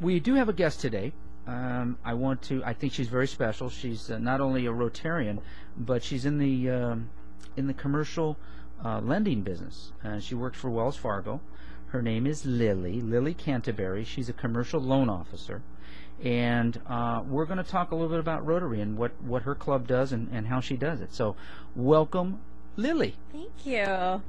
We do have a guest today. I think she's very special. She's not only a Rotarian, but she's in the commercial lending business. She works for Wells Fargo. Her name is Lilly Canterbury. She's a commercial loan officer. And we're going to talk a little bit about Rotary and what her club does and how she does it. So welcome, Lilly. Thank you.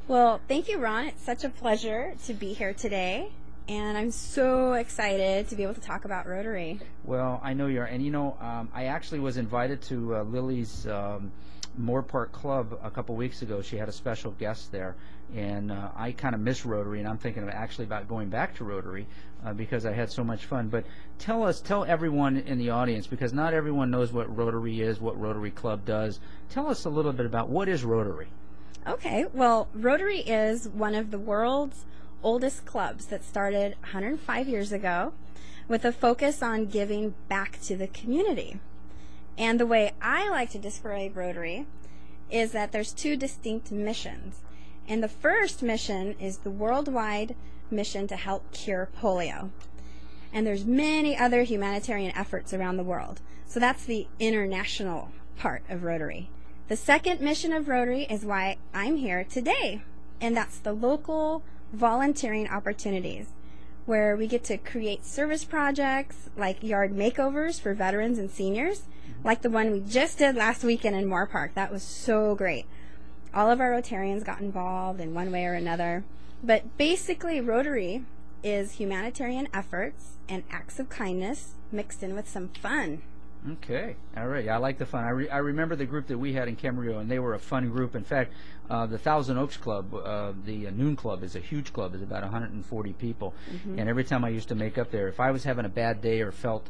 Well, thank you, Ron. It's such a pleasure to be here today. And I'm so excited to be able to talk about Rotary. Well, I know you are. And, you know, I actually was invited to Lily's Moorpark Club a couple weeks ago. She had a special guest there. And I kind of miss Rotary, and I'm thinking actually about going back to Rotary because I had so much fun. But tell everyone in the audience, because not everyone knows what Rotary is, what Rotary Club does. Tell us a little bit about what is Rotary. Okay. Well, Rotary is one of the world's oldest clubs that started 105 years ago with a focus on giving back to the community. And the way I like to describe Rotary is that there's two distinct missions. And the first mission is the worldwide mission to help cure polio. And there's many other humanitarian efforts around the world. So that's the international part of Rotary. The second mission of Rotary is why I'm here today. And that's the local volunteering opportunities, where we get to create service projects like yard makeovers for veterans and seniors, like the one we just did last weekend in Moorpark. That was so great. All of our Rotarians got involved in one way or another. But basically, Rotary is humanitarian efforts and acts of kindness mixed in with some fun. Okay, all right. Yeah, I like the fun. I remember the group that we had in Camarillo, and they were a fun group. In fact, the Thousand Oaks Club, the Noon Club, is a huge club. It's about 140 people. And every time I used to make up there, if I was having a bad day or felt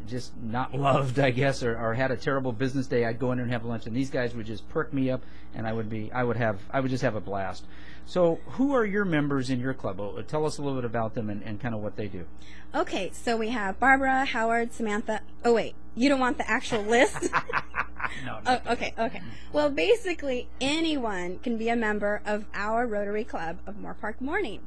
just not loved, I guess, or had a terrible business day, I'd go in there and have lunch, and these guys would just perk me up, and I would just have a blast. So who are your members in your club? Tell us a little bit about them and kind of what they do. Okay, so we have Barbara, Howard, Samantha. Oh, wait, you don't want the actual list? No. Oh, okay. Well, basically, anyone can be a member of our Rotary Club of Moorpark Morning.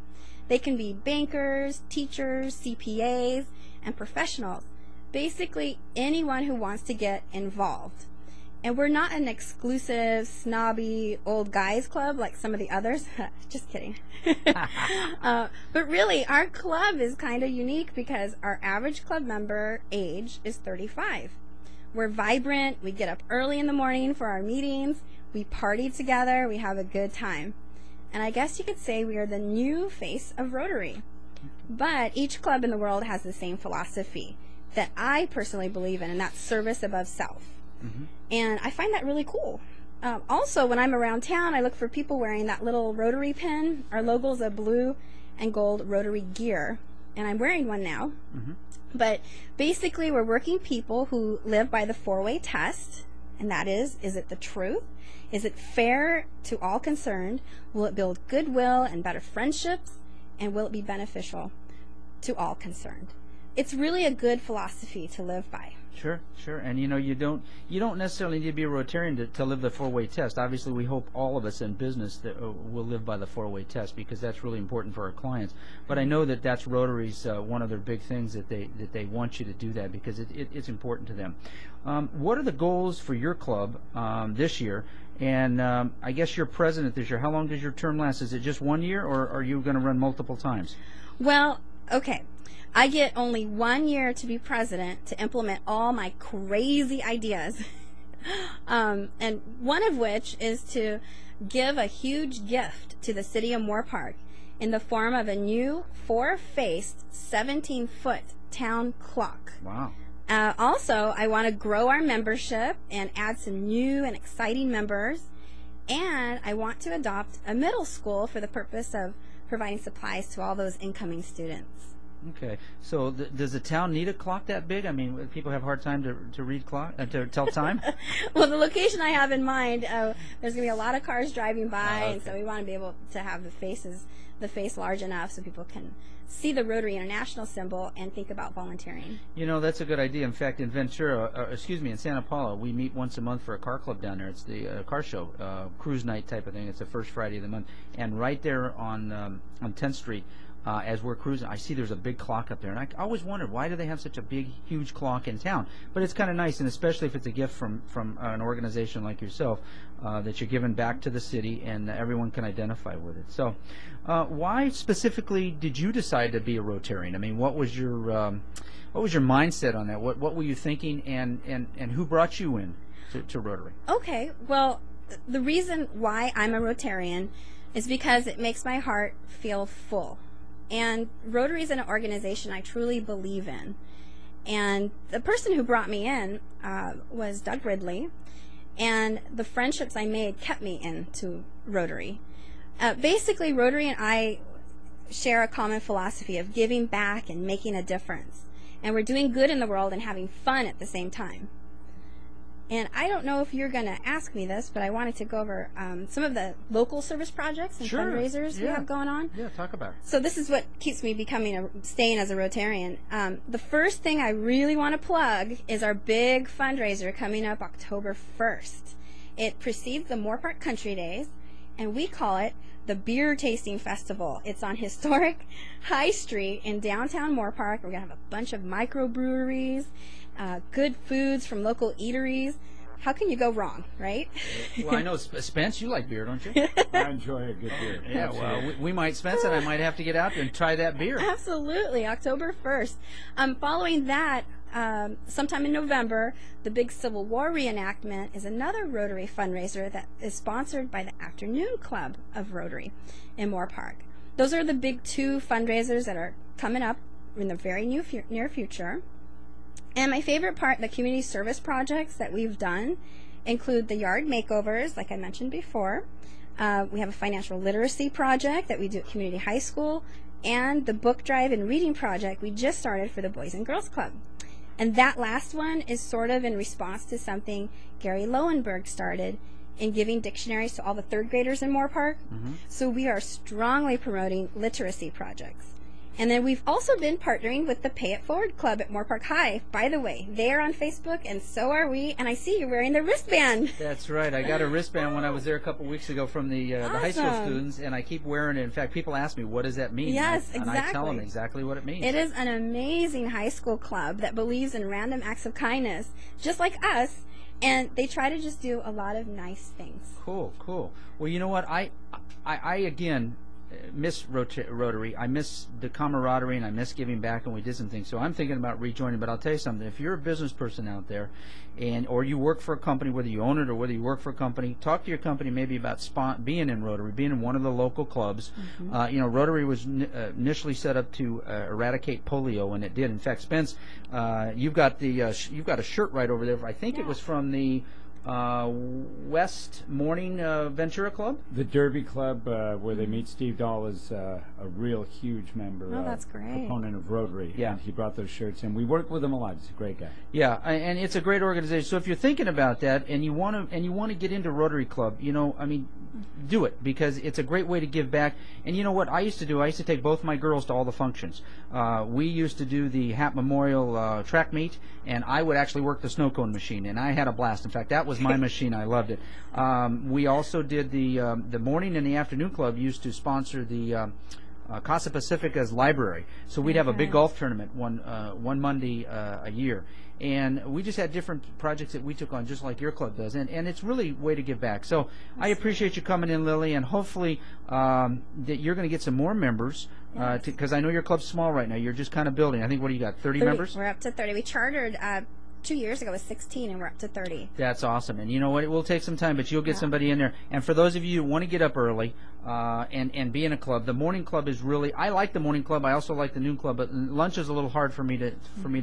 They can be bankers, teachers, CPAs, and professionals. Basically, anyone who wants to get involved. And we're not an exclusive, snobby, old guys club like some of the others. Just kidding. But really, our club is kind of unique because our average club member age is 35. We're vibrant. We get up early in the morning for our meetings. We party together. We have a good time. And I guess you could say we are the new face of Rotary. But each club in the world has the same philosophy that I personally believe in, and that's service above self. And I find that really cool. Also, when I'm around town, I look for people wearing that little Rotary pin. Our logo's a blue and gold Rotary gear, and I'm wearing one now. But basically, we're working people who live by the four-way test, and that is it the truth? Is it fair to all concerned? Will it build goodwill and better friendships? And will it be beneficial to all concerned? It's really a good philosophy to live by. Sure. And you know, you don't necessarily need to be a Rotarian to live the four-way test. Obviously, we hope all of us in business that will live by the four-way test, because that's really important for our clients. But I know that that's Rotary's one of their big things, that they want you to do that because it's important to them. What are the goals for your club this year? And I guess you're president this year. How long does your term last? Is it just 1 year, or are you going to run multiple times? Well, okay. I get only 1 year to be president to implement all my crazy ideas. And one of which is to give a huge gift to the city of Moorpark in the form of a new 4-faced 17-foot town clock. Wow. Also, I want to grow our membership and add some new and exciting members. And I want to adopt a middle school for the purpose of providing supplies to all those incoming students. Okay, so does the town need a clock that big? I mean, people have a hard time to read clock, to tell time? Well, the location I have in mind, there's going to be a lot of cars driving by, and so we want to be able to have the face large enough so people can see the Rotary International symbol and think about volunteering. You know, that's a good idea. In fact, in Ventura, in Santa Paula, we meet once a month for a car club down there. It's the car show, cruise night type of thing. It's the first Friday of the month. And right there on 10th Street, as we're cruising, I see there's a big clock up there, and I always wondered, why do they have such a big, huge clock in town? But it's kind of nice, and especially if it's a gift from an organization like yourself, that you're giving back to the city, and everyone can identify with it. So, why specifically did you decide to be a Rotarian? I mean, what was your mindset on that? What were you thinking, and who brought you in to Rotary? Okay, well, the reason why I'm a Rotarian is because it makes my heart feel full. And Rotary is an organization I truly believe in. And the person who brought me in was Doug Ridley. And the friendships I made kept me into Rotary. Basically, Rotary and I share a common philosophy of giving back and making a difference. And we're doing good in the world and having fun at the same time. And I don't know if you're going to ask me this, but I wanted to go over some of the local service projects and fundraisers we have going on. Yeah, talk about it. So this is what keeps me staying as a Rotarian. The first thing I really want to plug is our big fundraiser coming up October 1st. It precedes the Moorpark Country Days, and we call it the Beer Tasting Festival. It's on historic High Street in downtown Moorpark. We're going to have a bunch of microbreweries, good foods from local eateries. How can you go wrong, right? Well, I know, Spence, you like beer, don't you? I enjoy a good beer. Yeah, well, we might, Spence and I might have to get out there and try that beer. Absolutely, October 1st. Following that, sometime in November, the big Civil War reenactment is another Rotary fundraiser that is sponsored by the Afternoon Club of Rotary in Moorpark. Those are the big two fundraisers that are coming up in the very near future. And my favorite part, the community service projects that we've done, include the yard makeovers, like I mentioned before. We have a financial literacy project that we do at Community High School, and the book drive and reading project we just started for the Boys and Girls Club. And that last one is sort of in response to something Gary Lowenberg started in giving dictionaries to all the third graders in Moorpark. Mm-hmm. So we are strongly promoting literacy projects. And then we've also been partnering with the Pay It Forward Club at Moorpark High. By the way, they are on Facebook, and so are we. And I see you're wearing the wristband. That's right. I got a wristband when I was there a couple weeks ago from the high school students, and I keep wearing it. In fact, people ask me, what does that mean? Yes, and exactly. And I tell them exactly what it means. It is an amazing high school club that believes in random acts of kindness, just like us, and they try to just do a lot of nice things. Cool, cool. Well, you know what? I again, miss Rotary. I miss the camaraderie, and I miss giving back, and we did some things. So I'm thinking about rejoining. But I'll tell you something. If you're a business person out there, or you work for a company, whether you own it or whether you work for a company, talk to your company maybe about being in Rotary, being in one of the local clubs. Mm-hmm. Rotary was initially set up to eradicate polio, and it did. In fact, Spence, you've got a shirt right over there. I think it was from the West Morning Ventura Club? The Derby Club, where they meet. Steve Dahl is a real huge member. Oh, that's great. Proponent of Rotary. Yeah. And he brought those shirts in. We work with him a lot. He's a great guy. Yeah, and it's a great organization. So if you're thinking about that and you want to get into Rotary Club, do it, because it's a great way to give back. And you know what I used to do? I used to take both my girls to all the functions. We used to do the Hat Memorial track meet, and I would actually work the snow cone machine, and I had a blast. In fact, that was my machine. I loved it. We also did the morning and the afternoon club used to sponsor the Casa Pacifica's library. So we'd have a big golf tournament one Monday a year. And we just had different projects that we took on, just like your club does. And it's really a way to give back. So I appreciate you coming in, Lily, and hopefully that you're going to get some more members, because I know your club's small right now. You're just kind of building. I think, what do you got, 30 members? We're up to 30. We chartered 2 years ago with 16, and we're up to 30. That's awesome. And you know what? It will take some time, but you'll get somebody in there. And for those of you who want to get up early and be in a club, the morning club is really. I like the morning club. I also like the noon club, but lunch is a little hard for me to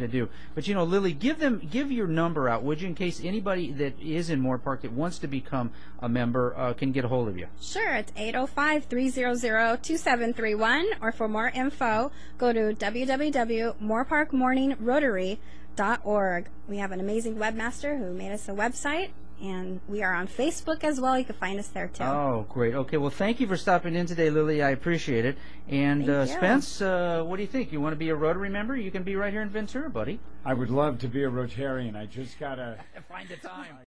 do. But Lily, give your number out, would you, in case anybody that is in Moorpark that wants to become a member can get a hold of you. Sure. It's 805-300-2731, or for more info, go to www.moorparkmorningrotary.org. We have an amazing webmaster who made us a website, and we are on Facebook as well. You can find us there too. Oh, great. Okay, well, thank you for stopping in today, Lily. I appreciate it. And Spence, what do you think? You want to be a Rotary member? You can be right here in Ventura, buddy. I would love to be a Rotarian. I just got to find the time.